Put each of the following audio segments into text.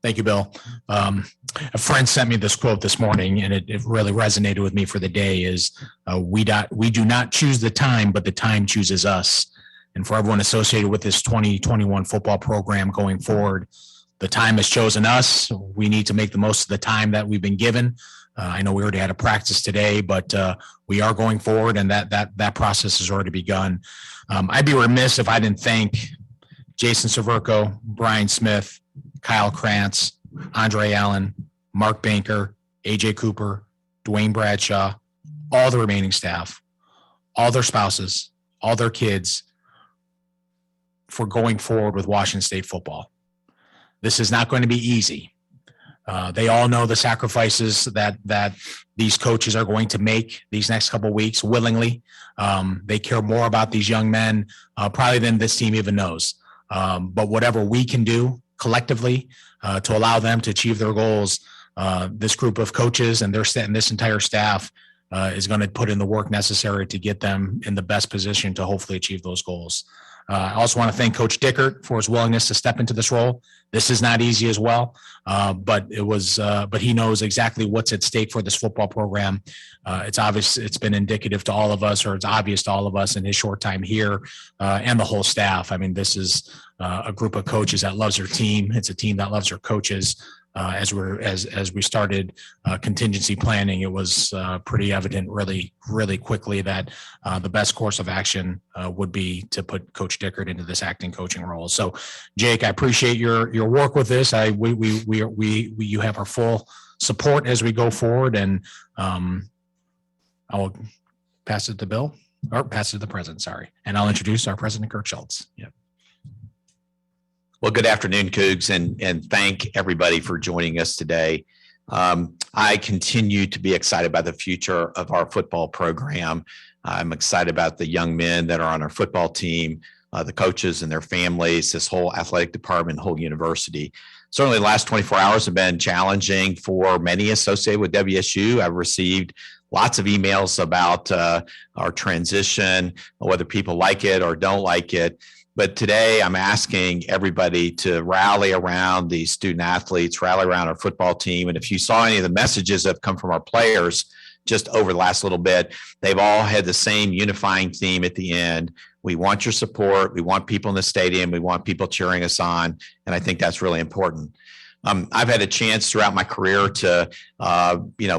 Thank you, Bill. A friend sent me this quote this morning, and it really resonated with me for the day is, we do not choose the time, but the time chooses us. And for everyone associated with this 2021 football program going forward, the time has chosen us. We need to make the most of the time that we've been given. I know we already had a practice today, but we are going forward, and that process has already begun. I'd be remiss if I didn't thank Jason Severko, Brian Smith, Kyle Krantz, Andre Allen, Mark Banker, AJ Cooper, Dwayne Bradshaw, all the remaining staff, all their spouses, all their kids, for going forward with Washington State football. This is not going to be easy. They all know the sacrifices that these coaches are going to make these next couple of weeks willingly. They care more about these young men probably than this team even knows. But whatever we can do collectively to allow them to achieve their goals, this group of coaches and this entire staff is going to put in the work necessary to get them in the best position to hopefully achieve those goals. I also want to thank Coach Dickert for his willingness to step into this role. This is not easy as well, but he knows exactly what's at stake for this football program. It's obvious, it's been indicative to all of us, or it's obvious to all of us in his short time here, and the whole staff. I mean, this is a group of coaches that loves their team. It's a team that loves their coaches. As we started contingency planning, it was pretty evident really quickly that the best course of action would be to put Coach Dickert into this acting coaching role. So, Jake, I appreciate your work with this. You have our full support as we go forward, and I'll pass it to Bill, or pass it to the president. Sorry, and I'll introduce our president, Kirk Schultz. Yeah. Well, good afternoon, Cougs, and thank everybody for joining us today. I continue to be excited about the future of our football program. I'm excited about the young men that are on our football team, the coaches and their families, this whole athletic department, whole university. Certainly the last 24 hours have been challenging for many associated with WSU. I've received lots of emails about our transition, whether people like it or don't like it. But today I'm asking everybody to rally around these student athletes, rally around our football team. And if you saw any of the messages that have come from our players just over the last little bit, they've all had the same unifying theme at the end. We want your support. We want people in the stadium. We want people cheering us on. And I think that's really important. I've had a chance throughout my career to,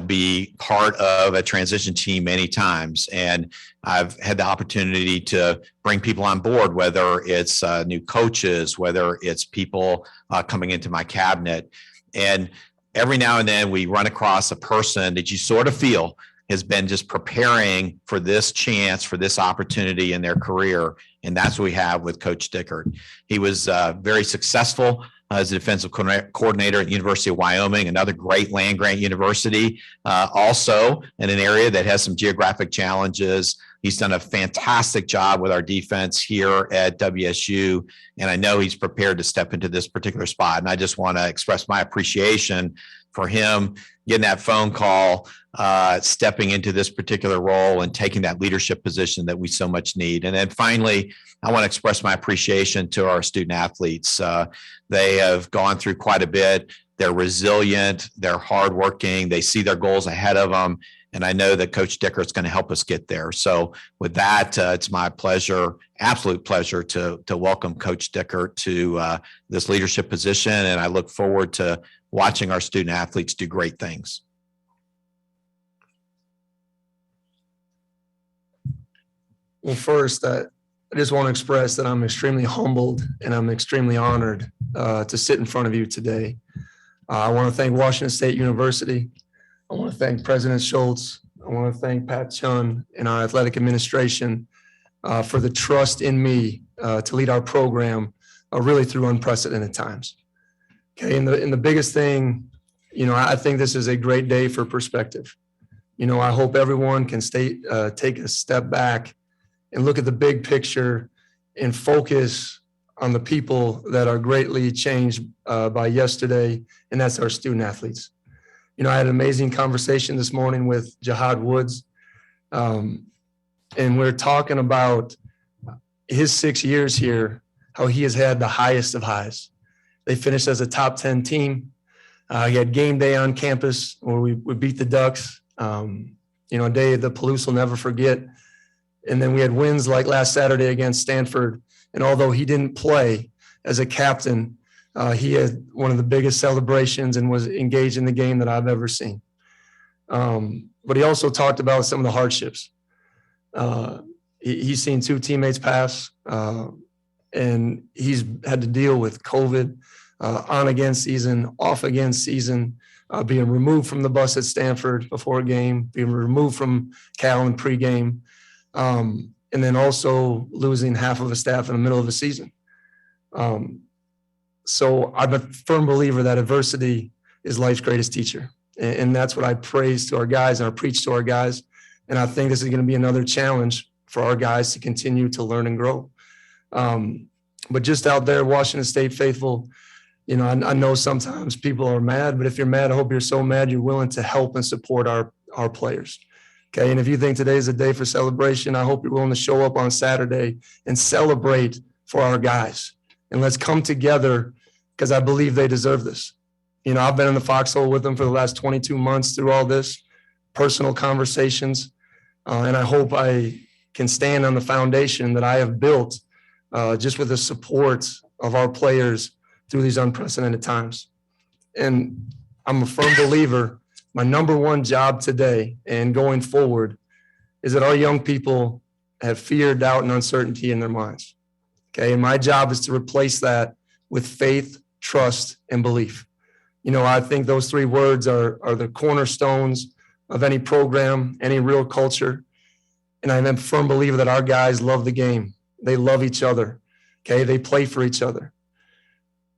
be part of a transition team many times. And I've had the opportunity to bring people on board, whether it's new coaches, whether it's people coming into my cabinet. And every now and then we run across a person that you sort of feel has been just preparing for this chance, for this opportunity in their career. And that's what we have with Coach Dickert. He was very successful as a defensive coordinator at the University of Wyoming, another great land-grant university, also in an area that has some geographic challenges. He's done a fantastic job with our defense here at WSU, and I know he's prepared to step into this particular spot. And I just want to express my appreciation for him getting that phone call, stepping into this particular role and taking that leadership position that we so much need. And then finally, I want to express my appreciation to our student athletes. They have gone through quite a bit. They're resilient, they're hardworking, they see their goals ahead of them. And I know that Coach Dickert is going to help us get there. So with that, it's my pleasure, absolute pleasure to welcome Coach Dickert to this leadership position. And I look forward to watching our student athletes do great things. Well, first, I just want to express that I'm extremely humbled and I'm extremely honored to sit in front of you today. I want to thank Washington State University. I want to thank President Schultz. I want to thank Pat Chun and our athletic administration for the trust in me to lead our program really through unprecedented times. Okay, and the biggest thing, I think this is a great day for perspective. I hope everyone can take a step back and look at the big picture and focus on the people that are greatly changed by yesterday, and that's our student athletes. I had an amazing conversation this morning with Jihad Woods, and we're talking about his 6 years here, how he has had the highest of highs. They finished as a top 10 team. He had game day on campus where we beat the Ducks. A day the Palouse will never forget. And then we had wins like last Saturday against Stanford. And although he didn't play as a captain, he had one of the biggest celebrations and was engaged in the game that I've ever seen. But he also talked about some of the hardships. He's seen 2 teammates pass, and he's had to deal with COVID, on again season, off again season, being removed from the bus at Stanford before a game, being removed from Cal in pregame, and then also losing half of a staff in the middle of the season. So I'm a firm believer that adversity is life's greatest teacher. And that's what I praise to our guys and I preach to our guys. And I think this is going to be another challenge for our guys to continue to learn and grow. But just out there, Washington State faithful, I know sometimes people are mad, but if you're mad, I hope you're so mad you're willing to help and support our players. Okay. And if you think today is a day for celebration, I hope you're willing to show up on Saturday and celebrate for our guys. And let's come together because I believe they deserve this. I've been in the foxhole with them for the last 22 months through all this, personal conversations. And I hope I can stand on the foundation that I have built just with the support of our players through these unprecedented times. And I'm a firm believer, my number one job today and going forward is that our young people have fear, doubt, and uncertainty in their minds. Okay. And my job is to replace that with faith, trust, and belief. I think those 3 words are the cornerstones of any program, any real culture. And I'm a firm believer that our guys love the game. They love each other. Okay. They play for each other.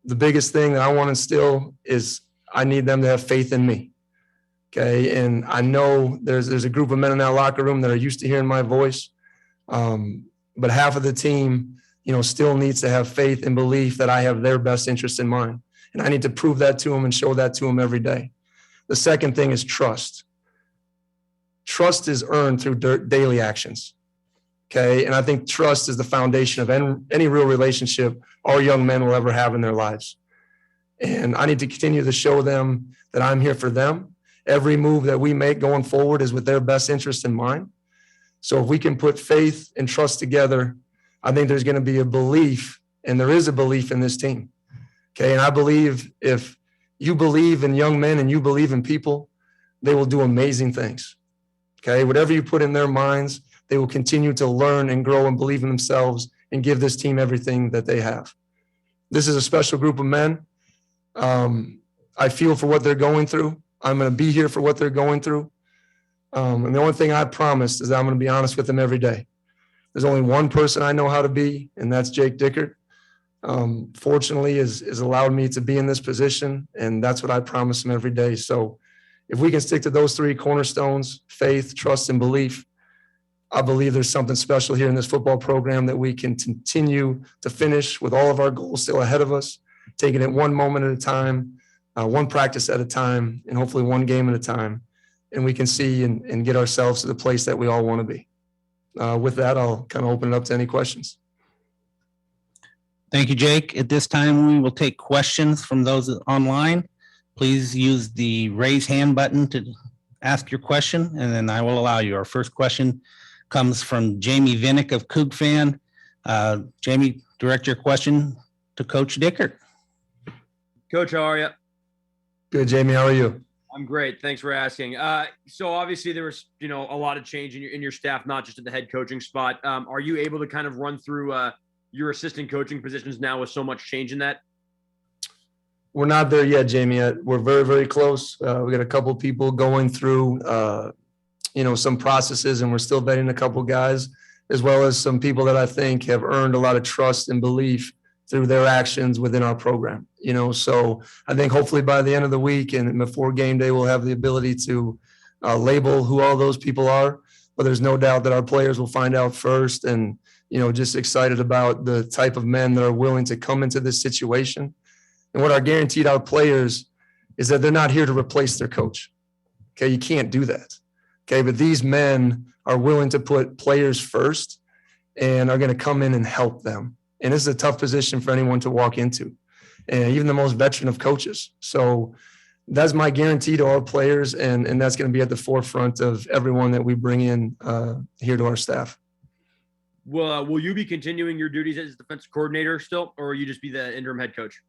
The biggest thing that I want to instill is I need them to have faith in me. Okay. And I know there's a group of men in that locker room that are used to hearing my voice. But half of the team, still needs to have faith and belief that I have their best interest in mind. And I need to prove that to them and show that to them every day. The second thing is trust. Trust is earned through daily actions. Okay. And I think trust is the foundation of any real relationship our young men will ever have in their lives. And I need to continue to show them that I'm here for them. Every move that we make going forward is with their best interest in mind. So if we can put faith and trust together, I think there's going to be a belief, and there is a belief in this team. Okay. And I believe if you believe in young men and you believe in people, they will do amazing things. Okay. Whatever you put in their minds, they will continue to learn and grow and believe in themselves and give this team everything that they have. This is a special group of men. I feel for what they're going through. I'm going to be here for what they're going through. And the only thing I promised is that I'm going to be honest with them every day. There's only one person I know how to be, and that's Jake Dickert. Fortunately, has allowed me to be in this position, and that's what I promise him every day. So if we can stick to those 3 cornerstones, faith, trust, and belief, I believe there's something special here in this football program that we can continue to finish with all of our goals still ahead of us, taking it one moment at a time, one practice at a time, and hopefully one game at a time. And we can see and get ourselves to the place that we all want to be. With that, I'll kind of open it up to any questions. Thank you, Jake. At this time, we will take questions from those online. Please use the raise hand button to ask your question, and then I will allow you. Our first question comes from Jamie Vinnick of Coug Fan. Jamie, direct your question to Coach Dickert. Coach, how are you? Good, Jamie. How are you? I'm great. Thanks for asking. So obviously there was, a lot of change in your staff, not just at the head coaching spot. Are you able to kind of run through your assistant coaching positions now with so much change in that? We're not there yet, Jamie. We're very, very close. We got a couple of people going through, some processes, and we're still vetting a couple of guys, as well as some people that I think have earned a lot of trust and belief through their actions within our program. So I think hopefully by the end of the week and before game day, we'll have the ability to label who all those people are. But there's no doubt that our players will find out first, and, just excited about the type of men that are willing to come into this situation. And what I guaranteed our players is that they're not here to replace their coach. Okay. You can't do that. Okay. But these men are willing to put players first and are going to come in and help them. And this is a tough position for anyone to walk into, and even the most veteran of coaches. So that's my guarantee to our players, and that's going to be at the forefront of everyone that we bring in here to our staff. Will you be continuing your duties as defensive coordinator still, or will you just be the interim head coach?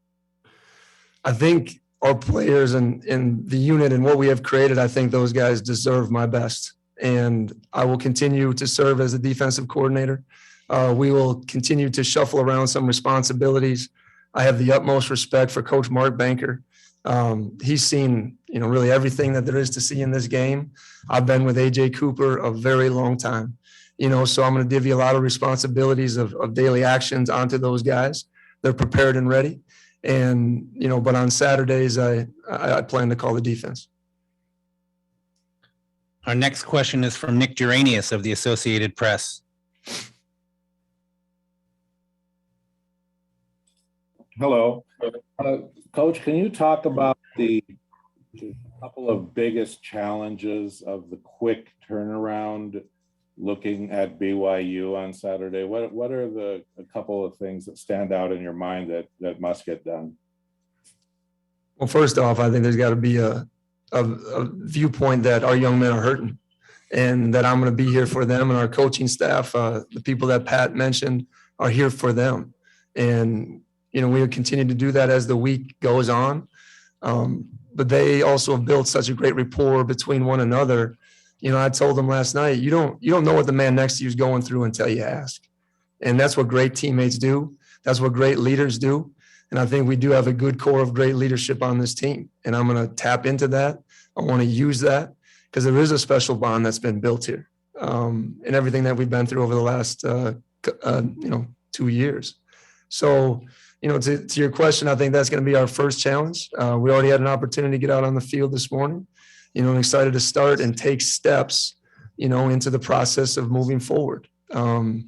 I think our players and the unit and what we have created, I think those guys deserve my best. And I will continue to serve as a defensive coordinator. We will continue to shuffle around some responsibilities. I have the utmost respect for Coach Mark Banker. He's seen, really everything that there is to see in this game. I've been with AJ Cooper a very long time, so I'm going to give you a lot of responsibilities of daily actions onto those guys. They're prepared and ready. And, but on Saturdays, I plan to call the defense. Our next question is from Nick Geranius of the Associated Press. Hello. Coach, can you talk about the couple of biggest challenges of the quick turnaround looking at BYU on Saturday? What are a couple of things that stand out in your mind that must get done? Well, first off, I think there's got to be a viewpoint that our young men are hurting and that I'm going to be here for them, and our coaching staff, the people that Pat mentioned, are here for them. And, we will continue to do that as the week goes on. But they also have built such a great rapport between one another. I told them last night, you don't know what the man next to you is going through until you ask. And that's what great teammates do. That's what great leaders do. And I think we do have a good core of great leadership on this team. And I'm going to tap into that. I want to use that because there is a special bond that's been built here and everything that we've been through over the last, 2 years. So, to your question, I think that's going to be our first challenge. We already had an opportunity to get out on the field this morning. I'm excited to start and take steps, into the process of moving forward. As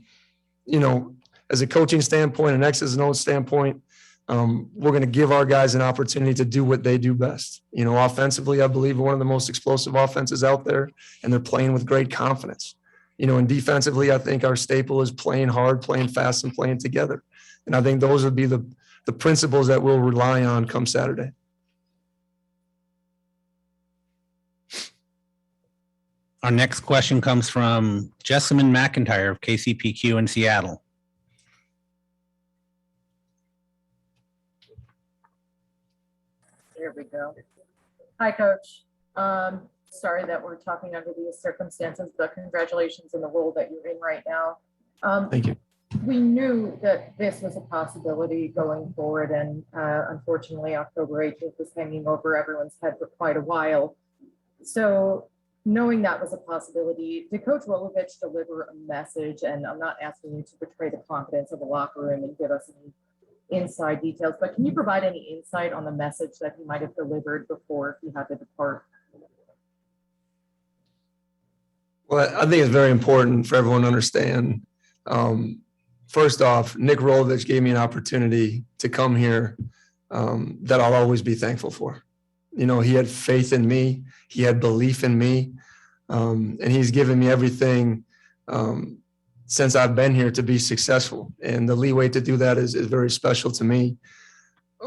a coaching standpoint, an X's and O's standpoint, we're going to give our guys an opportunity to do what they do best. Offensively, I believe we're one of the most explosive offenses out there, and they're playing with great confidence. And defensively, I think our staple is playing hard, playing fast, and playing together. And I think those would be the principles that we'll rely on come Saturday. Our next question comes from Jessamine McIntyre of KCPQ in Seattle. There we go. Hi, Coach. Sorry that we're talking under these circumstances, but congratulations in the role that you're in right now. Thank you. We knew that this was a possibility going forward, and unfortunately, October 18th was hanging over everyone's head for quite a while. So knowing that was a possibility, did Coach Rolovich deliver a message? And I'm not asking you to betray the confidence of the locker room and give us any inside details, but can you provide any insight on the message that he might have delivered before he had to depart? Well, I think it's very important for everyone to understand. First off, Nick Rolovich gave me an opportunity to come here that I'll always be thankful for. He had faith in me. He had belief in me. And he's given me everything since I've been here to be successful. And the leeway to do that is very special to me.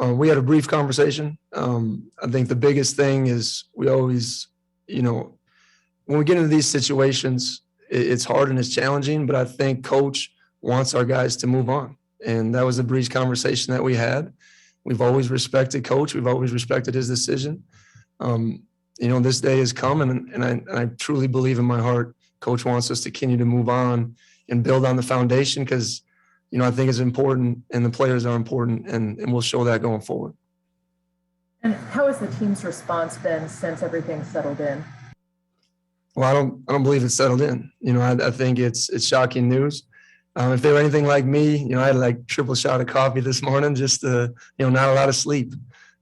We had a brief conversation. I think the biggest thing is we always, when we get into these situations, it's hard and it's challenging, but I think Coach wants our guys to move on. And that was a brief conversation that we had. We've always respected Coach. We've always respected his decision. This day is coming, and I truly believe in my heart, Coach wants us to continue to move on and build on the foundation because, I think it's important and the players are important, and we'll show that going forward. And how has the team's response been since everything settled in? Well, I don't believe it's settled in. I think it's shocking news. If they were anything like me, I had like triple shot of coffee this morning, just to, not a lot of sleep,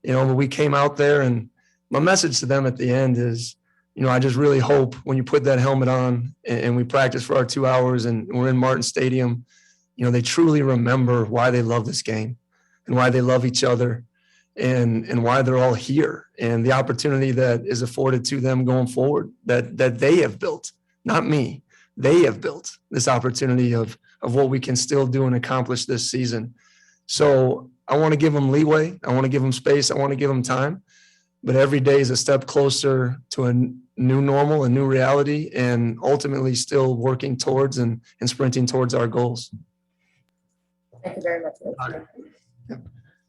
but we came out there, and my message to them at the end is, I just really hope when you put that helmet on and we practice for our 2 hours and we're in Martin Stadium, they truly remember why they love this game and why they love each other and why they're all here and the opportunity that is afforded to them going forward that they have built, not me. They have built this opportunity of what we can still do and accomplish this season. So I want to give them leeway. I want to give them space. I want to give them time. but every day is a step closer to a new normal, a new reality, and ultimately still working towards and sprinting towards our goals. Thank you very much. Coach.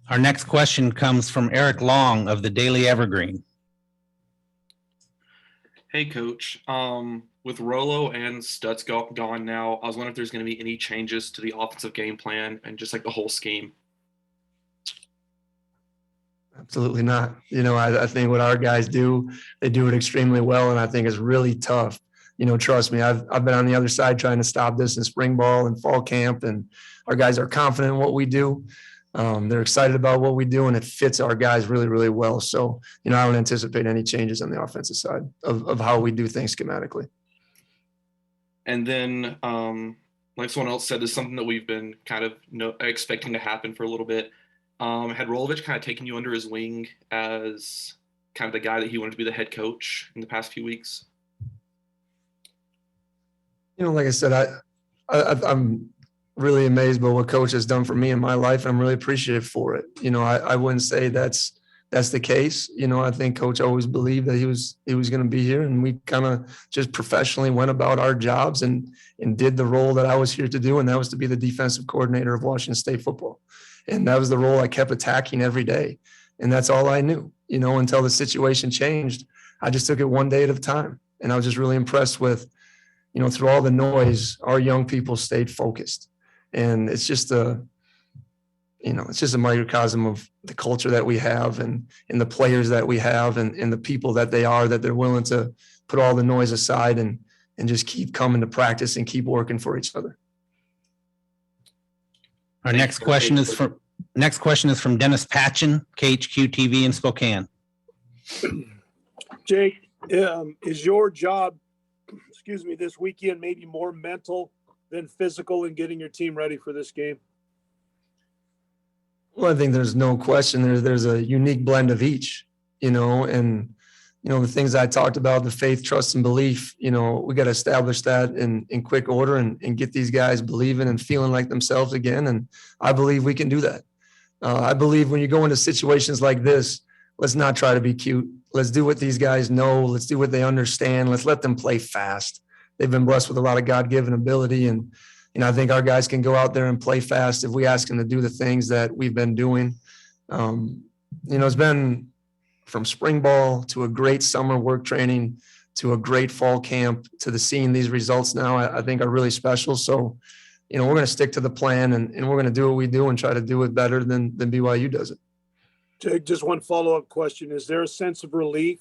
Our next question comes from Eric Long of the Daily Evergreen. Hey, Coach. With Rolo and Stutz gone now, I was wondering if there's going to be any changes to the offensive game plan and just like the whole scheme. Absolutely not. I think what our guys do, they do it extremely well, and I think it's really tough. Trust me, I've been on the other side trying to stop this in spring ball and fall camp, and our guys are confident in what we do. They're excited about what we do, and it fits our guys really, really well. So, I don't anticipate any changes on the offensive side of how we do things schematically. And then, like someone else said, is something that we've been kind of expecting to happen for a little bit. Had Rolovich kind of taken you under his wing as kind of the guy that he wanted to be the head coach in the past few weeks? Like I said, I'm really amazed by what Coach has done for me in my life. I'm really appreciative for it. I wouldn't say that's the case. I think Coach always believed that he was going to be here, and we kind of just professionally went about our jobs and did the role that I was here to do, and that was to be the defensive coordinator of Washington State football. And that was the role I kept attacking every day. And that's all I knew, until the situation changed. I just took it one day at a time. And I was just really impressed with, through all the noise, our young people stayed focused. And it's just a microcosm of the culture that we have and the players that we have and the people that they are, that they're willing to put all the noise aside and just keep coming to practice and keep working for each other. Our next question is from Dennis Patchen, KHQ TV in Spokane. Jake, is your job, this weekend maybe more mental than physical in getting your team ready for this game? Well, I think there's no question. There's a unique blend of each, and the things I talked about, the faith, trust, and belief, we got to establish that in quick order and get these guys believing and feeling like themselves again. And I believe we can do that. I believe when you go into situations like this, let's not try to be cute. Let's do what these guys know. Let's do what they understand. Let's let them play fast. They've been blessed with a lot of God-given ability. And, I think our guys can go out there and play fast if we ask them to do the things that we've been doing. It's been from spring ball to a great summer work training to a great fall camp to seeing these results now, I think are really special. So, we're going to stick to the plan and we're going to do what we do and try to do it better than BYU does it. Jake, just one follow-up question. Is there a sense of relief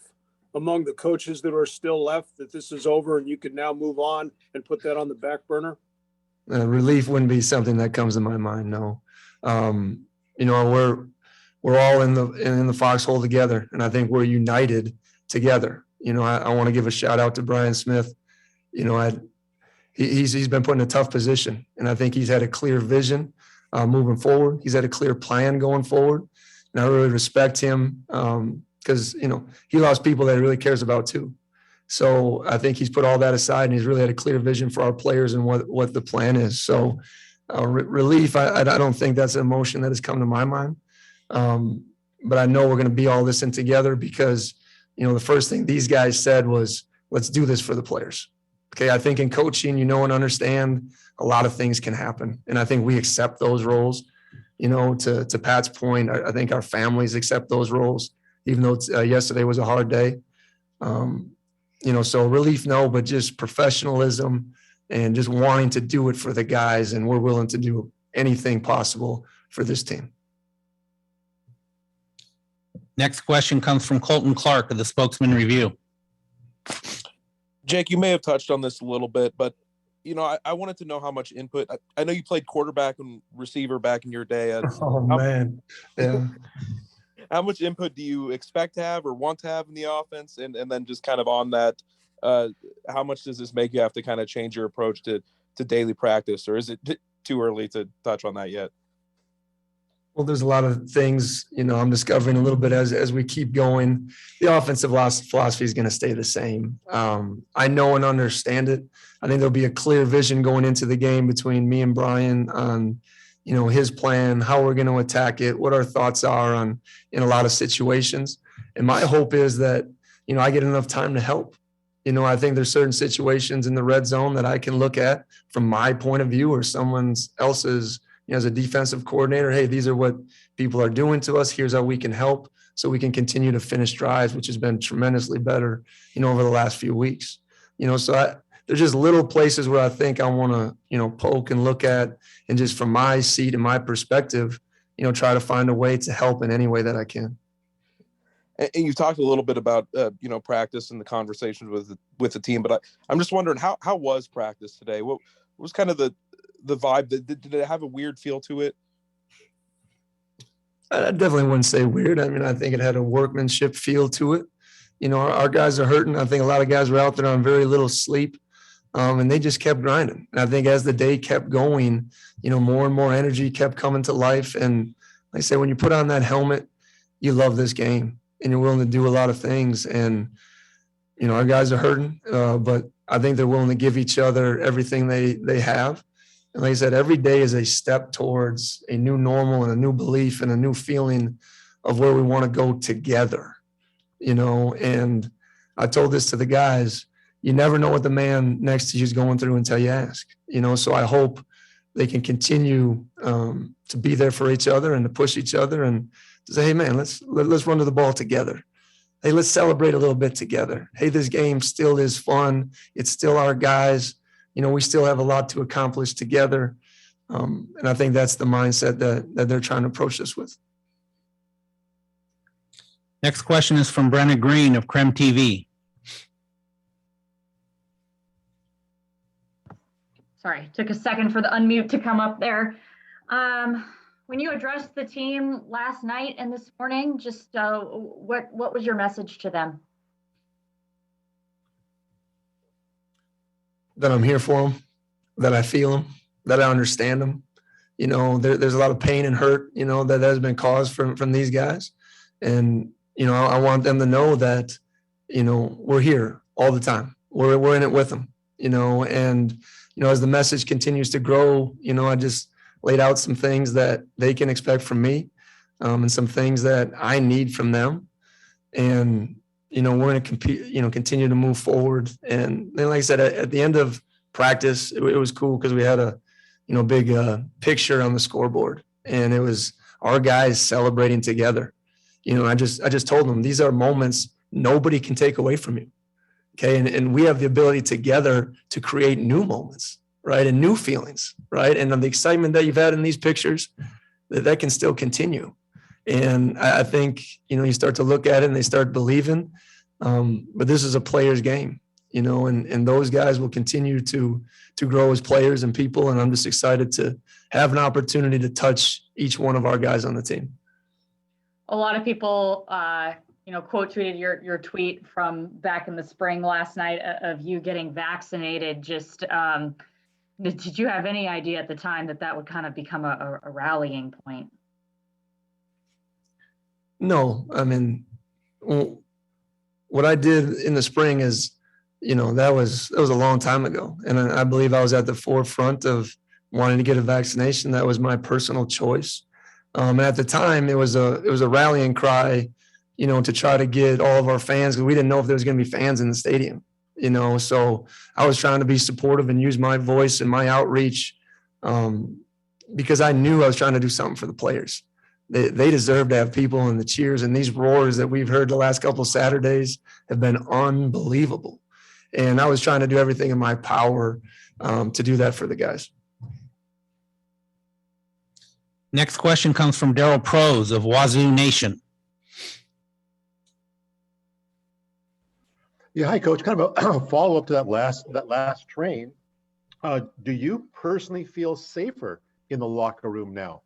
among the coaches that are still left that this is over and you can now move on and put that on the back burner? Relief wouldn't be something that comes to my mind. No. We're all in the foxhole together, and I think we're united together. I want to give a shout out to Brian Smith. He's been put in a tough position, and I think he's had a clear vision moving forward. He's had a clear plan going forward, and I really respect him because he lost people that he really cares about too. So I think he's put all that aside, and he's really had a clear vision for our players and what the plan is. So relief, I don't think that's an emotion that has come to my mind. But I know we're going to be all this in together because, the first thing these guys said was, let's do this for the players. Okay. I think in coaching, and understand a lot of things can happen. And I think we accept those roles, to Pat's point, I think our families accept those roles, even though yesterday was a hard day. So relief, no, but just professionalism and just wanting to do it for the guys. And we're willing to do anything possible for this team. Next question comes from Colton Clark of the Spokesman Review. Jake, you may have touched on this a little bit, but, I wanted to know how much input. I know you played quarterback and receiver back in your day. Man. Yeah. How much input do you expect to have or want to have in the offense? And then just kind of on that, how much does this make you have to kind of change your approach to daily practice, or is it too early to touch on that yet? Well, there's a lot of things, I'm discovering a little bit as we keep going. The offensive philosophy is going to stay the same. I know and understand it. I think there'll be a clear vision going into the game between me and Brian on, his plan, how we're going to attack it, what our thoughts are in a lot of situations. And my hope is that, I get enough time to help. I think there's certain situations in the red zone that I can look at from my point of view or someone else's, as a defensive coordinator. Hey, these are what people are doing to us. Here's how we can help so we can continue to finish drives, which has been tremendously better, over the last few weeks. So there's just little places where I think I want to, poke and look at, and just from my seat and my perspective, try to find a way to help in any way that I can. And you talked a little bit about practice and the conversations with the team, but I'm just wondering how was practice today? What was kind of the vibe? Did it have a weird feel to it? I definitely wouldn't say weird. I mean, I think it had a workmanship feel to it. Our guys are hurting. I think a lot of guys were out there on very little sleep, and they just kept grinding. And I think as the day kept going, more and more energy kept coming to life. And like I say, when you put on that helmet, you love this game and you're willing to do a lot of things. And, our guys are hurting, but I think they're willing to give each other everything they have. And like I said, every day is a step towards a new normal and a new belief and a new feeling of where we want to go together, and I told this to the guys, you never know what the man next to you is going through until you ask, so I hope they can continue to be there for each other and to push each other and to say, hey man, let's run to the ball together. Hey, let's celebrate a little bit together. Hey, this game still is fun. It's still our guys. We still have a lot to accomplish together. And I think that's the mindset that they're trying to approach this with. Next question is from Brenna Green of Creme TV. Sorry, took a second for the unmute to come up there. When you addressed the team last night and this morning, just what was your message to them? That I'm here for them, that I feel them, that I understand them. There's a lot of pain and hurt, that has been caused from these guys. And, I want them to know that, we're here all the time. We're in it with them, and, as the message continues to grow, I just laid out some things that they can expect from me, and some things that I need from them. And, we're going to compete, continue to move forward. And then, like I said, at the end of practice, it was cool because we had a, big picture on the scoreboard, and it was our guys celebrating together. I just told them these are moments nobody can take away from you. Okay. And we have the ability together to create new moments, right? And new feelings, right? And the excitement that you've had in these pictures, that can still continue. And I think, you start to look at it and they start believing, but this is a player's game, and those guys will continue to grow as players and people. And I'm just excited to have an opportunity to touch each one of our guys on the team. A lot of people, quote tweeted your tweet from back in the spring last night of you getting vaccinated. Just did you have any idea at the time that would kind of become a rallying point? No, I mean, what I did in the spring is, that was a long time ago. And I believe I was at the forefront of wanting to get a vaccination. That was my personal choice. And at the time it was a rallying cry, to try to get all of our fans, because we didn't know if there was going to be fans in the stadium, so I was trying to be supportive and use my voice and my outreach, because I knew I was trying to do something for the players. They deserve to have people, and the cheers and these roars that we've heard the last couple of Saturdays have been unbelievable. And I was trying to do everything in my power to do that for the guys. Next question comes from Daryl Prose of Wazoo Nation. Yeah, hi, Coach. Kind of a follow-up to that last train. Do you personally feel safer in the locker room now?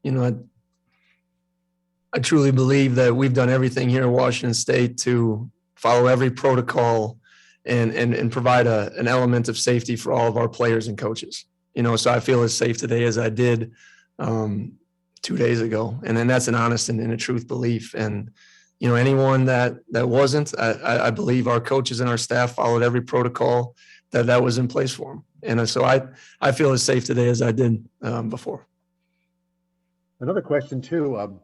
I truly believe that we've done everything here at Washington State to follow every protocol and provide an element of safety for all of our players and coaches. So I feel as safe today as I did 2 days ago. And then that's an honest and a truth belief. And, anyone that wasn't, I believe our coaches and our staff followed every protocol that was in place for them. And so I feel as safe today as I did before. Another question too.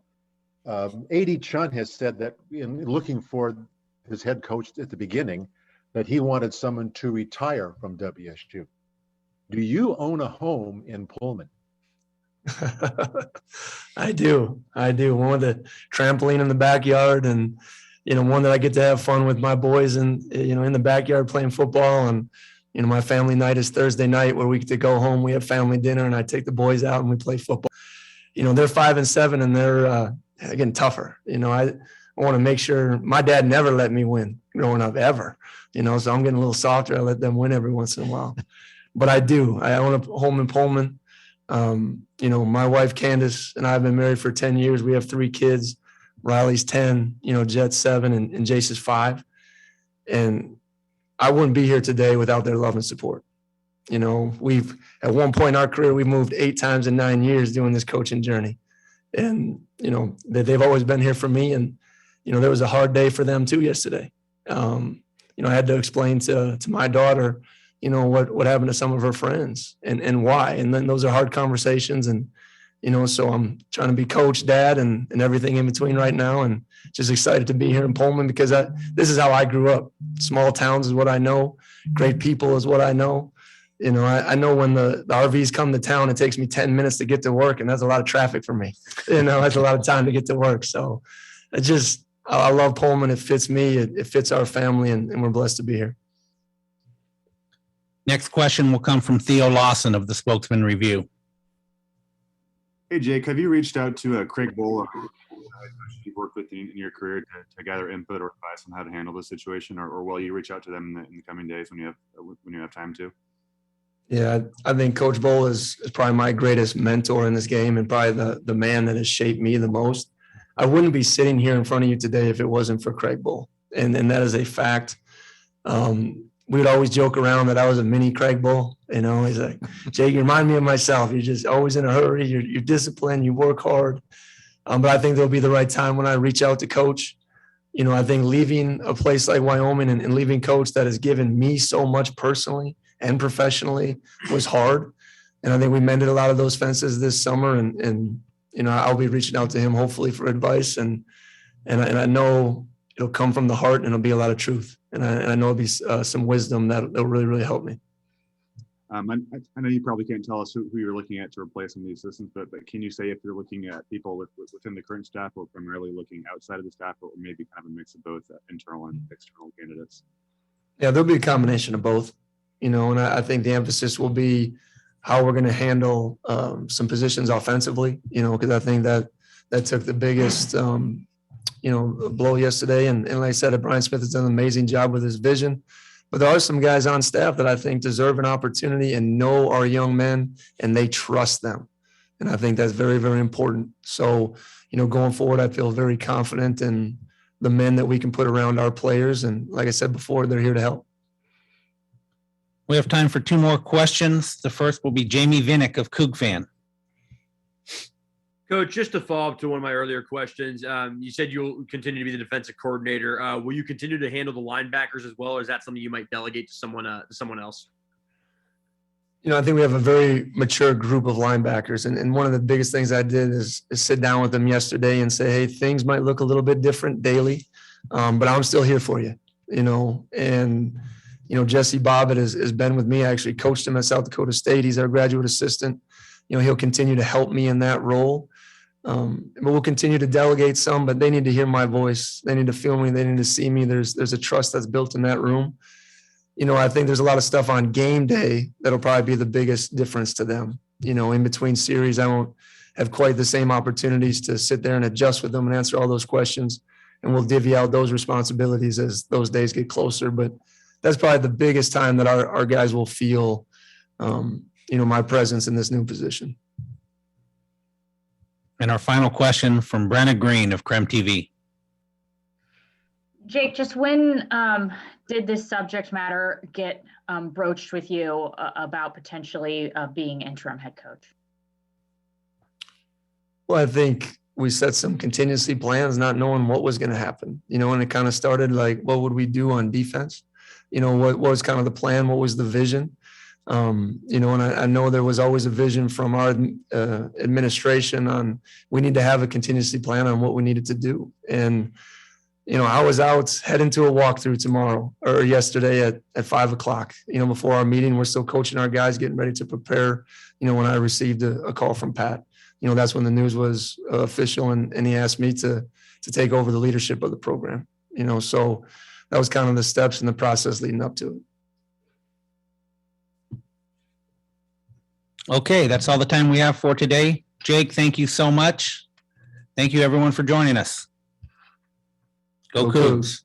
A.D. Chun has said that in looking for his head coach at the beginning, that he wanted someone to retire from WSU. Do you own a home in Pullman? I do. One with a trampoline in the backyard, and one that I get to have fun with my boys and in the backyard playing football. And my family night is Thursday night where we get to go home. We have family dinner, and I take the boys out and we play football. They're 5 and 7, and they're getting tougher. I want to make sure. My dad never let me win growing up ever. So I'm getting a little softer. I let them win every once in a while. But I do. I own a home in Pullman. My wife Candace and I have been married for 10 years. We have 3 kids. Riley's 10, Jet's 7, and Jace is 5. And I wouldn't be here today without their love and support. We've at one point in our career, we moved 8 times in 9 years doing this coaching journey. And, they've always been here for me. And, there was a hard day for them too yesterday. I had to explain to my daughter, what happened to some of her friends and why. And then those are hard conversations. And, so I'm trying to be coach, dad, and everything in between right now. And just excited to be here in Pullman because this is how I grew up. Small towns is what I know. Great people is what I know. I know when the RVs come to town, it takes me 10 minutes to get to work, and that's a lot of traffic for me. That's a lot of time to get to work. So I love Pullman. It fits me. It fits our family, and we're blessed to be here. Next question will come from Theo Lawson of the Spokesman Review. Hey, Jake, have you reached out to Craig Bowl, you've worked with in your career, to gather input or advice on how to handle the situation, or will you reach out to them in the coming days when you have time to? Yeah, I think Coach Bowl is probably my greatest mentor in this game, and probably the man that has shaped me the most. I wouldn't be sitting here in front of you today if it wasn't for Craig Bowl, and that is a fact. We would always joke around that I was a mini Craig Bowl. He's like, Jake, you remind me of myself. You're just always in a hurry. You're disciplined. You work hard. But I think there'll be the right time when I reach out to Coach. I think leaving a place like Wyoming and leaving Coach that has given me so much personally and professionally was hard. And I think we mended a lot of those fences this summer. And I'll be reaching out to him hopefully for advice. And I know it'll come from the heart, and it'll be a lot of truth. And I know it'll be some wisdom that'll really, really help me. I know you probably can't tell us who you're looking at to replace some of the assistants, but can you say if you're looking at people within the current staff, or primarily looking outside of the staff, or maybe kind of a mix of both internal and external candidates? Yeah, there'll be a combination of both, and I think the emphasis will be how we're going to handle some positions offensively, because I think that took the biggest, blow yesterday. And like I said, Brian Smith has done an amazing job with his vision. But there are some guys on staff that I think deserve an opportunity and know our young men, and they trust them. And I think that's very, very important. So, going forward, I feel very confident in the men that we can put around our players. And like I said before, they're here to help. We have time for 2 more questions. The first will be Jamie Vinnick of Coug Fan. Coach, just to follow up to one of my earlier questions, you said you'll continue to be the defensive coordinator. Will you continue to handle the linebackers as well, or is that something you might delegate to someone else? I think we have a very mature group of linebackers. And one of the biggest things I did is sit down with them yesterday and say, hey, things might look a little bit different daily, but I'm still here for you, And, Jesse Bobbitt has been with me. I actually coached him at South Dakota State. He's our graduate assistant. He'll continue to help me in that role. But we'll continue to delegate some, but they need to hear my voice. They need to feel me. They need to see me. There's a trust that's built in that room. I think there's a lot of stuff on game day that'll probably be the biggest difference to them. In between series, I won't have quite the same opportunities to sit there and adjust with them and answer all those questions. And we'll divvy out those responsibilities as those days get closer. But that's probably the biggest time that our guys will feel, my presence in this new position. And our final question from Brenna Green of Creme TV. Jake, just when did this subject matter get broached with you about potentially being interim head coach? Well, I think we set some contingency plans, not knowing what was going to happen, and it kind of started like, what would we do on defense? What was kind of the plan? What was the vision? And I know there was always a vision from our administration on we need to have a contingency plan on what we needed to do. And, I was out heading to a walkthrough tomorrow or yesterday at 5:00, before our meeting. We're still coaching our guys, getting ready to prepare, when I received a call from Pat. That's when the news was official and he asked me to take over the leadership of the program, so that was kind of the steps in the process leading up to it. Okay, that's all the time we have for today. Jake, thank you so much. Thank you everyone for joining us. Go Cougs.